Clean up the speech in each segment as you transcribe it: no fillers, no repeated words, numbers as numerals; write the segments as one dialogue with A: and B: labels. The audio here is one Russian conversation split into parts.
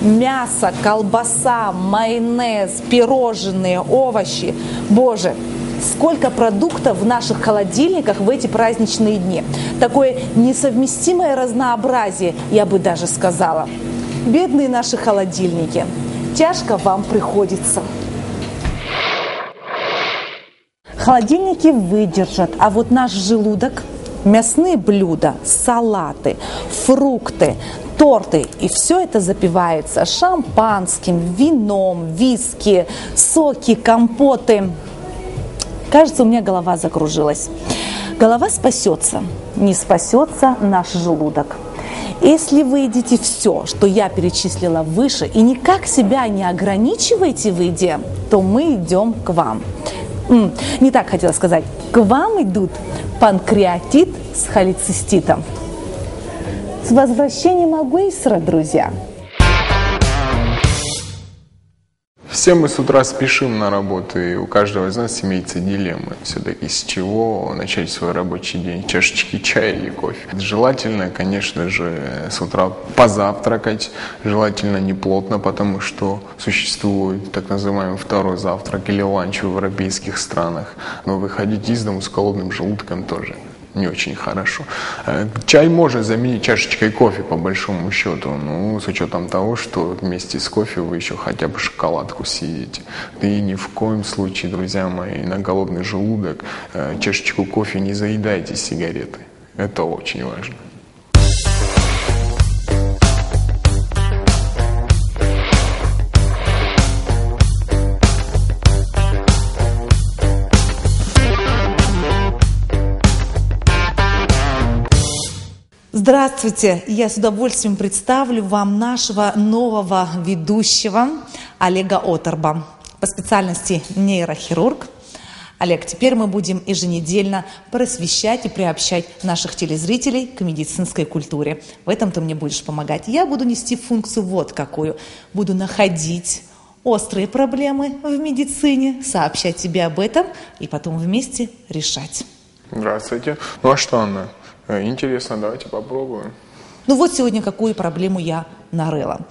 A: Мясо, колбаса, майонез, пирожные, овощи. Боже, сколько продуктов в наших холодильниках в эти праздничные дни. Такое несовместимое разнообразие, я бы даже сказала. Бедные наши холодильники. Тяжко вам приходится. Холодильники выдержат, а вот наш желудок, мясные блюда, салаты, фрукты, торты, и все это запивается шампанским, вином, виски, соки, компоты. Кажется, у меня голова закружилась. Голова спасется, не спасется наш желудок. Если вы едите все, что я перечислила выше, и никак себя не ограничиваете в еде, то мы идем к вам. Не так хотела сказать. К вам идут панкреатит с холециститом. С возвращением Агуэйсера, друзья!
B: Все мы с утра спешим на работу, и у каждого из нас имеется дилемма. Все-таки с чего начать свой рабочий день? Чашечки чая или кофе? Желательно, конечно же, с утра позавтракать. Желательно не плотно, потому что существует так называемый второй завтрак или ланч в европейских странах. Но выходить из дома с холодным желудком тоже не очень хорошо. Чай можно заменить чашечкой кофе, по большому счету, с учетом того, что вместе с кофе вы еще хотя бы шоколадку съедите. И ни в коем случае, друзья мои, на голодный желудок чашечку кофе не заедайте сигаретой. Это очень важно.
A: Здравствуйте! Я с удовольствием представлю вам нашего нового ведущего Олега Оторба по специальности нейрохирург. Олег, теперь мы будем еженедельно просвещать и приобщать наших телезрителей к медицинской культуре. В этом ты мне будешь помогать. Я буду нести функцию вот какую. Буду находить острые проблемы в медицине, сообщать тебе об этом и потом вместе решать.
B: Здравствуйте. Ну а что, Анна? Интересно, давайте попробуем.
A: Ну вот сегодня какую проблему я нарыла.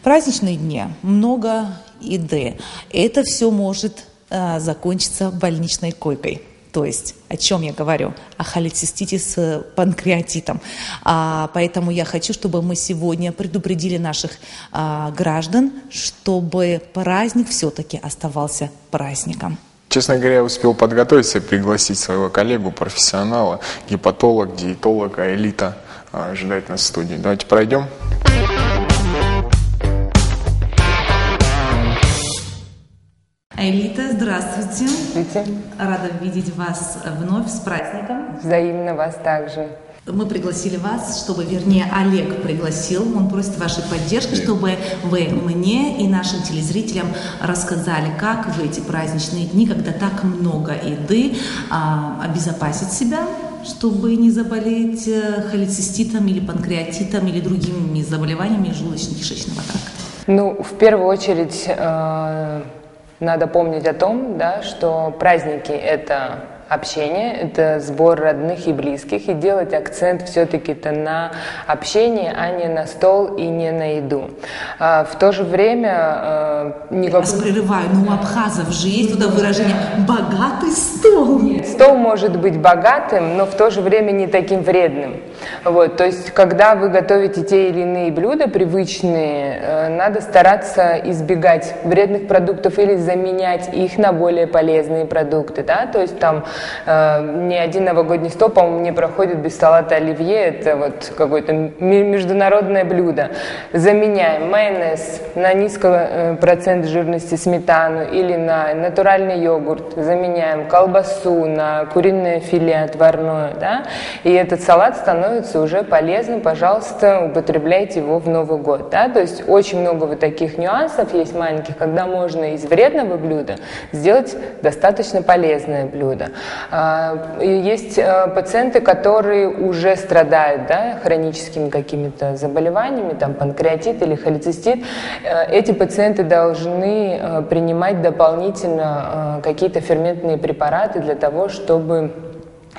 A: Праздничные дни, много еды. Это все может закончиться больничной койкой. То есть, о чем я говорю? О холецистите с панкреатитом. Поэтому я хочу, чтобы мы сегодня предупредили наших граждан, чтобы праздник все-таки оставался праздником.
B: Честно говоря, я успел подготовиться и пригласить своего коллегу, профессионала, гепатолог, диетолога, элита ожидает нас в студии. Давайте пройдем.
A: Элита, здравствуйте.
C: Здравствуйте.
A: Рада видеть вас вновь с праздником.
C: Взаимно вас также.
A: Мы пригласили вас, вернее, Олег пригласил, он просит вашей поддержки, чтобы вы мне и нашим телезрителям рассказали, как в эти праздничные дни, когда так много еды, обезопасить себя, чтобы не заболеть холециститом или панкреатитом или другими заболеваниями желудочно-кишечного тракта.
C: В первую очередь надо помнить о том, что праздники – это общение, это сбор родных и близких, и делать акцент все-таки-то на общение, а не на стол и не на еду. В то же время...
A: Я вас прерываю, но у абхазов же есть туда выражение «богатый стол».
C: Нет, стол может быть богатым, но в то же время не таким вредным. То есть, когда вы готовите те или иные блюда привычные, надо стараться избегать вредных продуктов или заменять их на более полезные продукты. То есть, ни один новогодний стол, по-моему, не проходит без салата оливье. Это какое-то международное блюдо. Заменяем майонез на низкий процент жирности сметану или на натуральный йогурт. Заменяем колбасу на куриное филе отварное. И этот салат становится уже полезным. Пожалуйста, употребляйте его в Новый год. То есть очень много таких нюансов есть маленьких, когда можно из вредного блюда сделать достаточно полезное блюдо. Есть пациенты, которые уже страдают хроническими какими-то заболеваниями, панкреатит или холецистит. Эти пациенты должны принимать дополнительно какие-то ферментные препараты для того, чтобы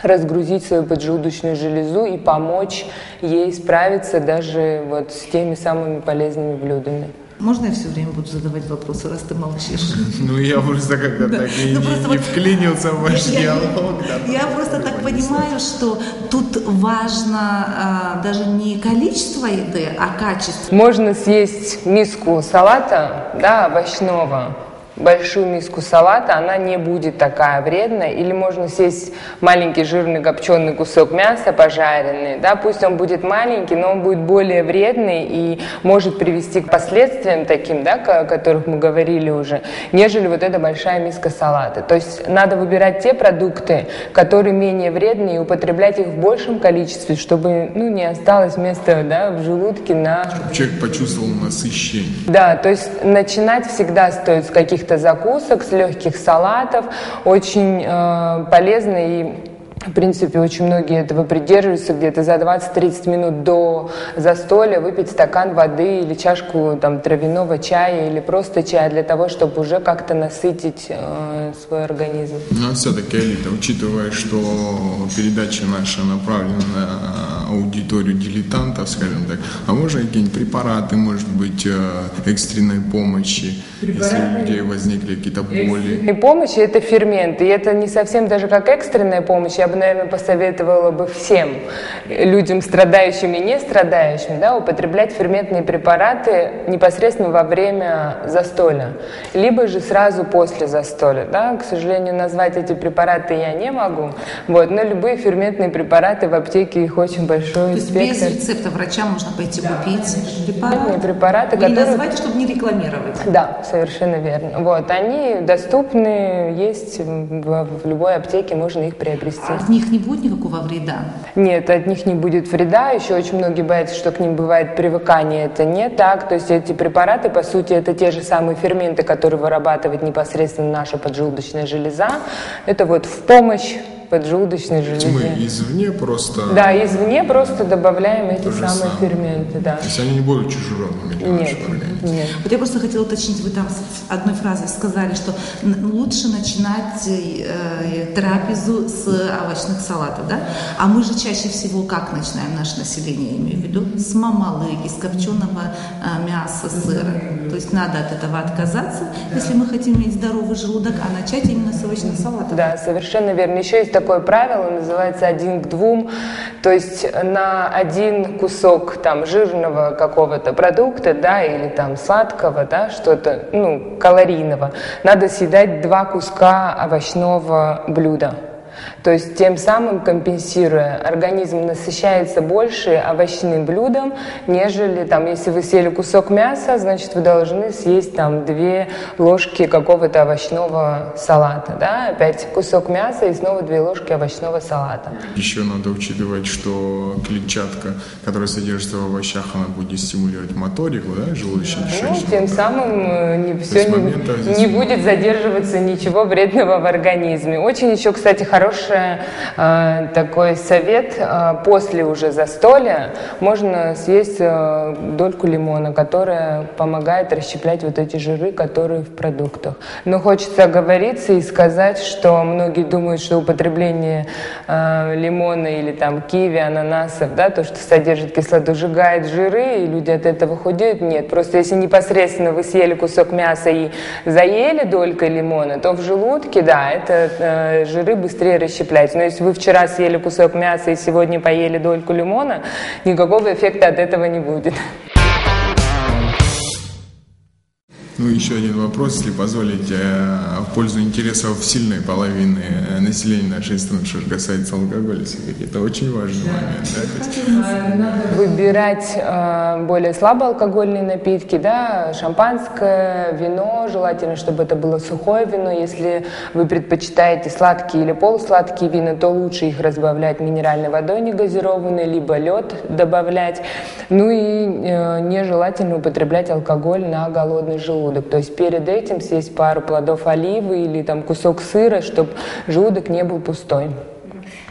C: разгрузить свою поджелудочную железу и помочь ей справиться даже с теми самыми полезными блюдами.
A: Можно я все время буду задавать вопросы, раз ты молчишь?
B: Ну, я просто как-то так и не вклинился в ваш диалог.
A: Я просто так понимаю, что тут важно даже не количество еды, а качество.
C: Можно съесть миску салата, да, овощного, большую миску салата, она не будет такая вредная. Или можно съесть маленький жирный копченый кусок мяса пожаренный, да, пусть он будет маленький, но он будет более вредный и может привести к последствиям таким, да, о которых мы говорили уже, нежели вот эта большая миска салата. То есть надо выбирать те продукты, которые менее вредные, и употреблять их в большем количестве, чтобы, ну, не осталось места, да, в желудке на...
B: Чтобы человек почувствовал насыщение.
C: Да, то есть начинать всегда стоит с каких-то закусок, с легких салатов, очень полезно и, в принципе, очень многие этого придерживаются, где-то за 20-30 минут до застолья выпить стакан воды или чашку там травяного чая или просто чая для того, чтобы уже как-то насытить свой организм.
B: Но все-таки, Алита, учитывая, что передача наша направлена на аудиторию дилетантов, скажем так, а можно какие-нибудь препараты, может быть, экстренной помощи, если у людей возникли какие-то боли?
C: И помощь – это ферменты, и это не совсем даже как экстренная помощь. Я бы, наверное, посоветовала бы всем людям, страдающим и не страдающим, да, употреблять ферментные препараты непосредственно во время застолья, либо же сразу после застолья. Да. К сожалению, назвать эти препараты я не могу, вот, но любые ферментные препараты в аптеке, их очень большой спектр.
A: То есть без рецепта врача можно пойти купить
C: препараты,
A: которые... Не называйте, чтобы не рекламировать.
C: Да, совершенно верно. Вот, они доступны, есть в любой аптеке, можно их приобрести.
A: От них не будет никакого вреда?
C: Нет, от них не будет вреда. Еще очень многие боятся, что к ним бывает привыкание. Это не так. То есть эти препараты, по сути, это те же самые ферменты, которые вырабатывает непосредственно наша поджелудочная железа. Это вот в помощь поджелудочной железе.
B: Мы извне просто...
C: Да, извне просто добавляем эти самые ферменты. Да.
B: То есть они не будут чужеродными для нашего организма?
C: Нет.
A: Вот я просто хотела уточнить, вы там с одной фразой сказали, что лучше начинать трапезу с овощных салатов, да? А мы же чаще всего как начинаем наше население, я имею в виду, с мамалыги, с копченого мяса, сыра. То есть надо от этого отказаться, если мы хотим иметь здоровый желудок, а начать именно с овощных салатов.
C: Да, совершенно верно. Еще есть такое правило, называется 1 к 2. То есть на один кусок там жирного какого-то продукта, да, или там сладкого, да, что-то, ну, калорийного, надо съедать 2 куска овощного блюда. То есть тем самым компенсируя, организм насыщается больше овощным блюдом, нежели там, если вы съели кусок мяса, значит вы должны съесть там 2 ложки какого-то овощного салата, да, опять кусок мяса и снова 2 ложки овощного салата.
B: Еще надо учитывать, что клетчатка, которая содержится в овощах, она будет стимулировать моторику, да, желудочно-кишечную.
C: Ну, тем самым не будет задерживаться ничего вредного в организме. Очень еще, кстати, хороший такой совет: после уже застолья можно съесть дольку лимона, которая помогает расщеплять вот эти жиры, которые в продуктах. Но хочется оговориться и сказать, что многие думают, что употребление лимона или там киви, ананасов, да, то, что содержит кислоту, сжигает жиры, и люди от этого худеют. Нет, просто если непосредственно вы съели кусок мяса и заели долькой лимона, то в желудке, да, это жиры быстрее расщепляются. Но если вы вчера съели кусок мяса и сегодня поели дольку лимона, никакого эффекта от этого не будет.
B: Ну, еще один вопрос, если позволите, в пользу интересов сильной половины населения нашей страны, что касается алкоголя. Это очень важный момент. Да?
C: Выбирать более слабоалкогольные напитки, да, шампанское, вино, желательно, чтобы это было сухое вино. Если вы предпочитаете сладкие или полусладкие вина, то лучше их разбавлять минеральной водой негазированной, либо лед добавлять. Ну и нежелательно употреблять алкоголь на голодный желудок. То есть перед этим съесть пару плодов оливы или там кусок сыра, чтобы желудок не был пустой.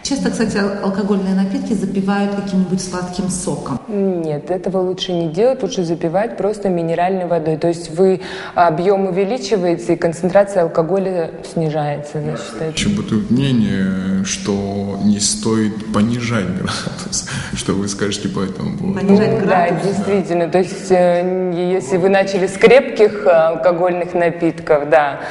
A: Часто, кстати, алкогольные напитки запивают каким-нибудь сладким соком.
C: Нет, этого лучше не делать, лучше запивать просто минеральной водой. То есть объем увеличивается и концентрация алкоголя снижается.
B: Еще бытует мнение, что не стоит понижать градус. Что вы скажете по этому поводу?
A: Понижать градус?
C: Да, действительно. То есть если вы начали с крепких алкогольных напитков, да,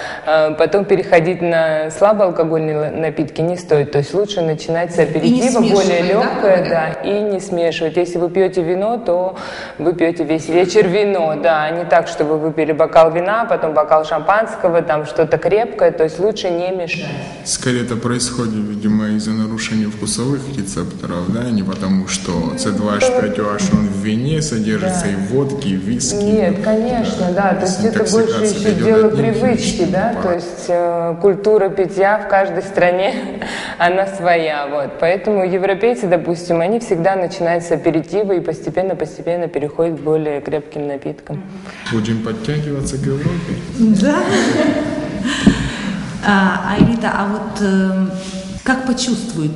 C: потом переходить на слабоалкогольные напитки не стоит. То есть лучше начинать с аперитива, более легкое, да, и не смешивать. Если вы пьете вино, то вы пьете весь вечер вино, да, а не так, что вы выпили бокал вина, потом бокал шампанского, там что-то крепкое, то есть лучше не мешать.
B: Скорее это происходит, видимо, из-за нарушения вкусовых рецепторов, да, не потому что C2H5OH он в вине содержится, и в водке, и в виски.
C: Нет, конечно, да, то есть это больше еще дело привычки, да, то есть культура питья в каждой стране, она своя, вот, поэтому европейцы, допустим, они всегда начинают с аперитива и постепенно переходят к более крепким напиткам.
B: Будем подтягиваться к Европе?
A: Да. Аэлита, а вот как почувствует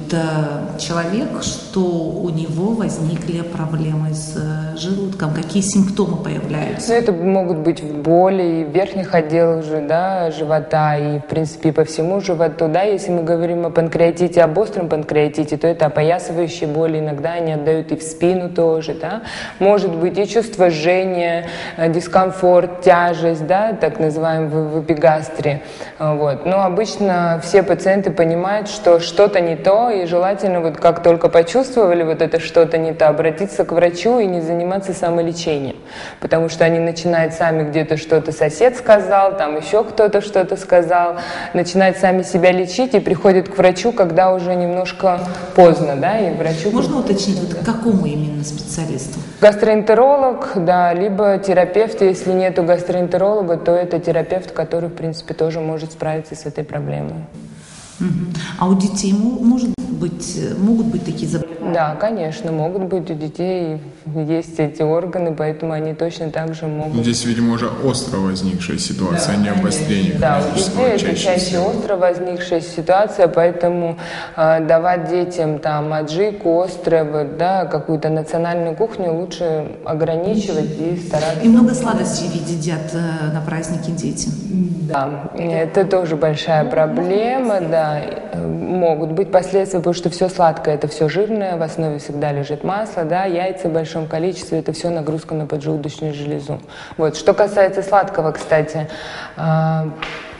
A: человек, что у него возникли проблемы с желудком? Какие симптомы появляются?
C: Это могут быть боли в верхних отделах живота и, в принципе, по всему животу. Да? Если мы говорим о панкреатите, об остром панкреатите, то это опоясывающие боли. Иногда они отдают и в спину тоже. Да? Может быть и чувство жжения, дискомфорт, тяжесть, да? Так называемый в эпигастре. Вот. Но обычно все пациенты понимают, что что-то не то, и желательно, вот как только почувствовали вот это что-то не то, обратиться к врачу и не заниматься самолечением, потому что они начинают сами где-то что-то сосед сказал, там еще кто-то что-то сказал, начинают сами себя лечить и приходят к врачу, когда уже немножко поздно, да, и врачу...
A: Можно уточнить, вот к какому именно специалисту?
C: Гастроэнтеролог, да, либо терапевт, если нету гастроэнтеролога, то это терапевт, который, в принципе, тоже может справиться с этой проблемой.
A: А у детей могут быть такие заболевания?
C: Да, конечно, могут быть у детей, есть эти органы, поэтому они точно так же могут.
B: Здесь, видимо, уже остро возникшая ситуация, а не обострение.
C: Да, у детей это чаще остро возникшая ситуация, поэтому давать детям там аджику, острое, да, какую-то национальную кухню лучше ограничивать и стараться.
A: И много сладостей ведь едят на праздники дети.
C: Да, это тоже большая проблема, да. Могут быть последствия, потому что все сладкое, это все жирное, в основе всегда лежит масло, да, яйца в большом количестве, это все нагрузка на поджелудочную железу. Вот. Что касается сладкого, кстати,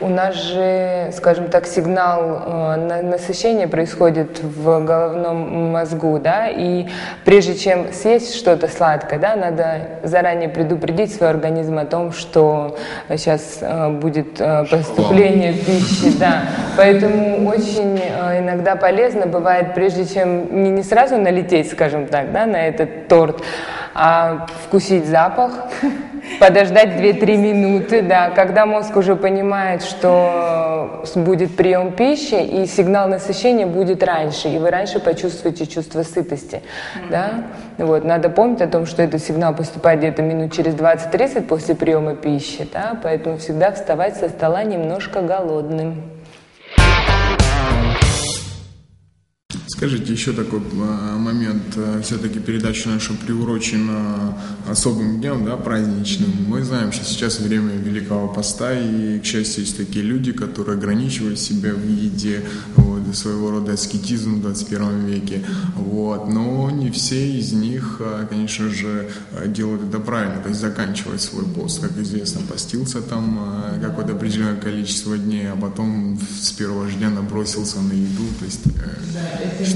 C: у нас же, скажем так, сигнал насыщения происходит в головном мозгу, да, и прежде чем съесть что-то сладкое, да, надо заранее предупредить свой организм о том, что сейчас будет поступление пищи, да, поэтому очень иногда полезно бывает, прежде чем не сразу налететь, скажем так, да, на этот торт, а вкусить запах, подождать 2-3 минуты, да, когда мозг уже понимает, что будет прием пищи, и сигнал насыщения будет раньше, и вы раньше почувствуете чувство сытости, да, вот, надо помнить о том, что этот сигнал поступает где-то минут через 20-30 после приема пищи, да, поэтому всегда вставать со стола немножко голодным.
B: Скажите, еще такой момент, все-таки передача наша приурочена особым днем, да, праздничным. Мы знаем, что сейчас время Великого Поста, и, к счастью, есть такие люди, которые ограничивают себя в еде, вот, своего рода аскетизм в 21 веке, вот, но не все из них, конечно же, делают это правильно, то есть заканчивают свой пост. Как известно, постился там какое-то определенное количество дней, а потом с первого же дня набросился на еду, то есть...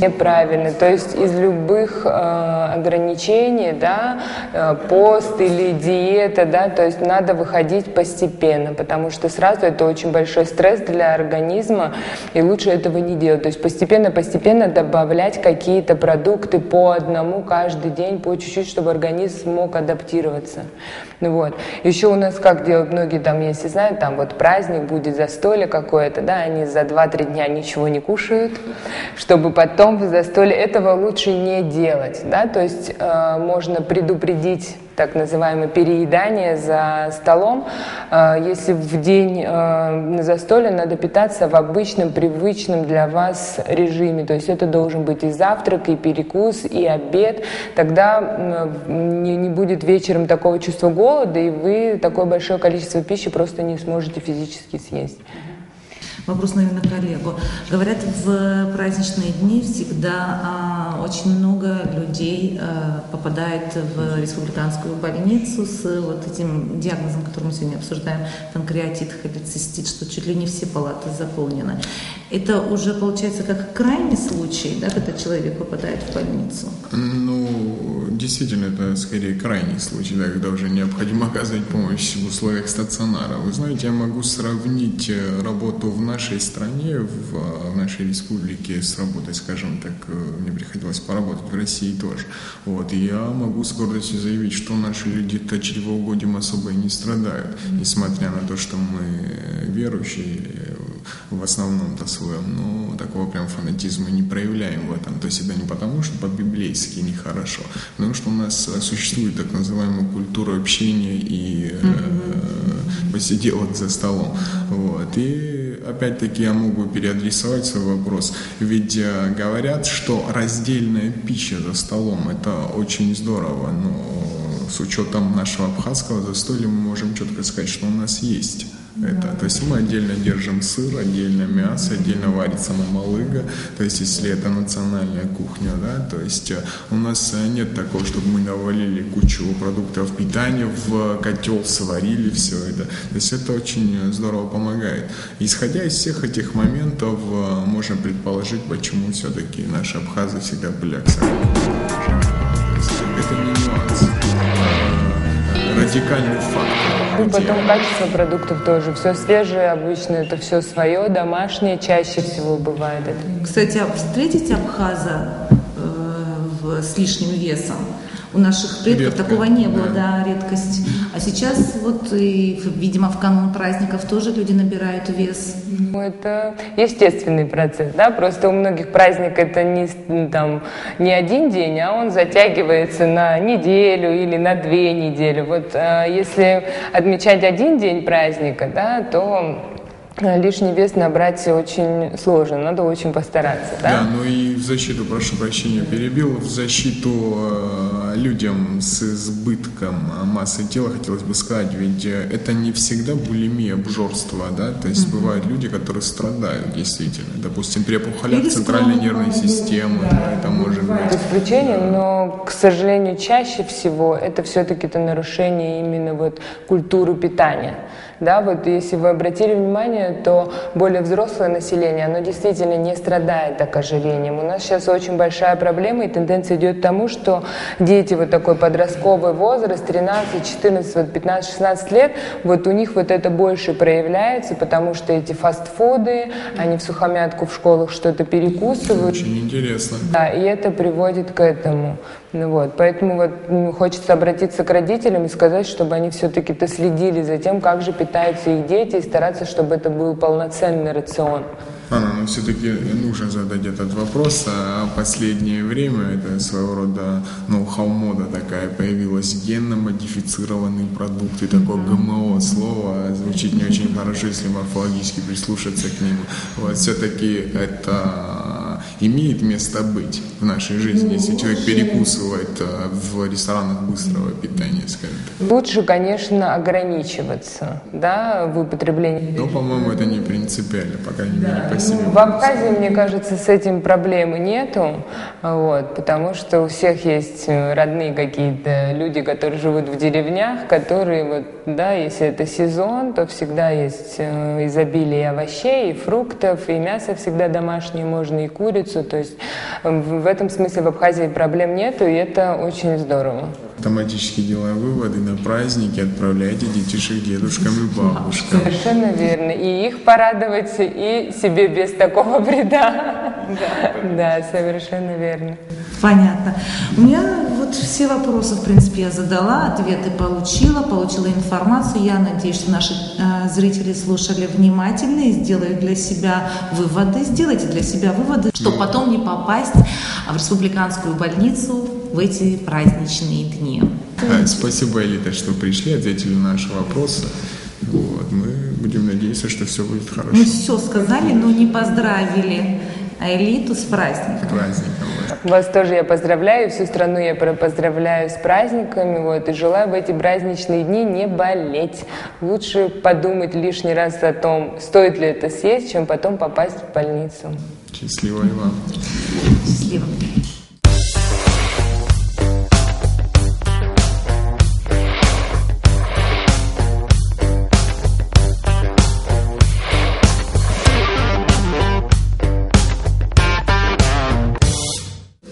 C: Неправильно. То есть из любых ограничений, да, пост или диета, да, то есть надо выходить постепенно, потому что сразу это очень большой стресс для организма, и лучше этого не делать. То есть постепенно добавлять какие-то продукты по одному каждый день, по чуть-чуть, чтобы организм мог адаптироваться. Вот. Еще у нас как делают многие, там, если знают, там вот праздник будет, застолье какое-то, да, они за 2-3 дня ничего не кушают, чтобы потом в застолье этого лучше не делать, да, то есть можно предупредить так называемое переедание за столом. Если в день на застолье надо питаться в обычном, привычном для вас режиме, то есть это должен быть и завтрак, и перекус, и обед, тогда не будет вечером такого чувства голода, и вы такое большое количество пищи просто не сможете физически съесть.
A: Вопрос, наверное, коллегу. Говорят, в праздничные дни всегда очень много людей попадает в республиканскую больницу с вот этим диагнозом, который мы сегодня обсуждаем, панкреатит, холецистит, что чуть ли не все палаты заполнены. Это уже получается как крайний случай, да, когда человек попадает в больницу?
B: Ну, действительно, это скорее крайний случай, да, когда уже необходимо оказывать помощь в условиях стационара. Вы знаете, я могу сравнить работу в нашей стране, в нашей республике с работой, скажем так, мне приходилось поработать в России тоже. Вот, и я могу с гордостью заявить, что наши люди-то чревоугодием особо и не страдают, несмотря на то, что мы верующие в основном-то своем, но такого прям фанатизма не проявляем в этом. То есть это не потому, что по-библейски нехорошо, но потому что у нас существует так называемая культура общения и посиделок за столом. Вот. И опять-таки я могу переадресовать свой вопрос. Ведь говорят, что раздельная пища за столом – это очень здорово, но с учетом нашего абхазского застолья мы можем четко сказать, что у нас есть это. То есть мы отдельно держим сыр, отдельно мясо, отдельно варится мамалыга, то есть если это национальная кухня, да, то есть у нас нет такого, чтобы мы навалили кучу продуктов питания в котел, сварили все это. То есть это очень здорово помогает. Исходя из всех этих моментов, можно предположить, почему все-таки наши абхазы всегда были аксакалами. Это не нюанс, радикальный фактор.
C: И потом качество продуктов тоже. Все свежее обычно, это все свое, домашнее, чаще всего бывает это.
A: Кстати, встретить абхаза с лишним весом у наших предков редко. Такого не было, да, редкость. А сейчас вот, и, видимо, в канун праздников тоже люди набирают вес.
C: Это естественный процесс, да, просто у многих праздник это не один день, а он затягивается на неделю или на 2 недели. Вот если отмечать один день праздника, да, то лишний вес набрать очень сложно, надо очень постараться. Да,
B: ну и в защиту, прошу прощения, перебил, в защиту людям с избытком массы тела хотелось бы сказать, ведь это не всегда булимия, обжорство, да, то есть бывают люди, которые страдают действительно, допустим, при опухолях центральной нервной системы, да, это может быть.
C: Исключение, но, к сожалению, чаще всего это все-таки нарушение именно вот культуры питания. Да, вот если вы обратили внимание, то более взрослое население, оно действительно не страдает так ожирением. У нас сейчас очень большая проблема, и тенденция идет к тому, что дети вот такой подростковый возраст, 13, 14, вот 15, 16 лет, вот у них вот это больше проявляется, потому что эти фастфуды, они в сухомятку в школах что-то перекусывают.
B: Очень интересно.
C: Да, и это приводит к этому. Ну вот, поэтому вот хочется обратиться к родителям и сказать, чтобы они все-таки следили за тем, как же питаются их дети, и стараться, чтобы это был полноценный рацион.
B: Но все-таки нужно задать этот вопрос. А последнее время это своего рода ноу-хау-мода такая появилась, генно-модифицированные продукты, такое ГМО слово звучит не очень хорошо, если морфологически прислушаться к нему. Вот все-таки это имеет место быть в нашей жизни, если человек перекусывает в ресторанах быстрого питания, скажем так.
C: Лучше, конечно, ограничиваться, да, в употреблении.
B: Но, по-моему, это не принципиально, по крайней мере, по себе.
C: В Абхазии, мне кажется, с этим проблемы нету, вот, потому что у всех есть родные какие-то люди, которые живут в деревнях, которые, вот, да, если это сезон, то всегда есть изобилие овощей, и фруктов, и мясо всегда домашнее можно, и курицу, то есть в этом смысле в Абхазии проблем нету, и это очень здорово.
B: Автоматически делая выводы, на праздники отправляйте детишек дедушкам и бабушкам.
C: Совершенно верно. И их порадовать, и себе без такого вреда. Да, совершенно верно.
A: Понятно. У меня вот все вопросы, в принципе, я задала, ответы получила информацию. Я надеюсь, что наши зрители слушали внимательно и сделают для себя выводы. Сделайте для себя выводы, чтобы потом не попасть в республиканскую больницу в эти праздничные дни.
B: Спасибо, Элита, что пришли, ответили на наши вопросы. Вот. Мы будем надеяться, что все будет хорошо.
A: Мы все сказали, но не поздравили Элиту с праздником.
C: Вас тоже я поздравляю, всю страну я поздравляю с праздниками, вот, и желаю в эти праздничные дни не болеть. Лучше подумать лишний раз о том, стоит ли это съесть, чем потом попасть в больницу.
B: Счастливо и вам.
A: Счастливо.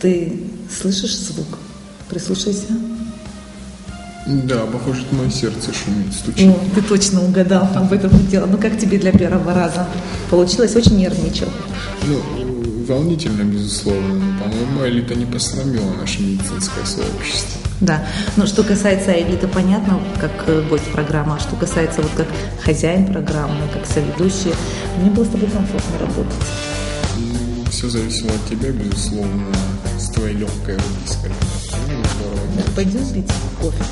A: Ты слышишь звук? Прислушайся.
B: Да, похоже, это мое сердце шумит, стучит.
A: Ну, ты точно угадал, об этом и дело. Ну, как тебе для первого раза? Получилось? Очень нервничал.
B: Ну, волнительно, безусловно. Но, по-моему, Элита не посрамила наше медицинское сообщество.
A: Да. Но что касается Элиты, понятно, как гость программы. А что касается вот как хозяин программы, как соведущий, мне было с тобой комфортно работать.
B: Все зависело от тебя, безусловно, с твоей легкой руки, скажем так.
A: Пойдем пить кофе.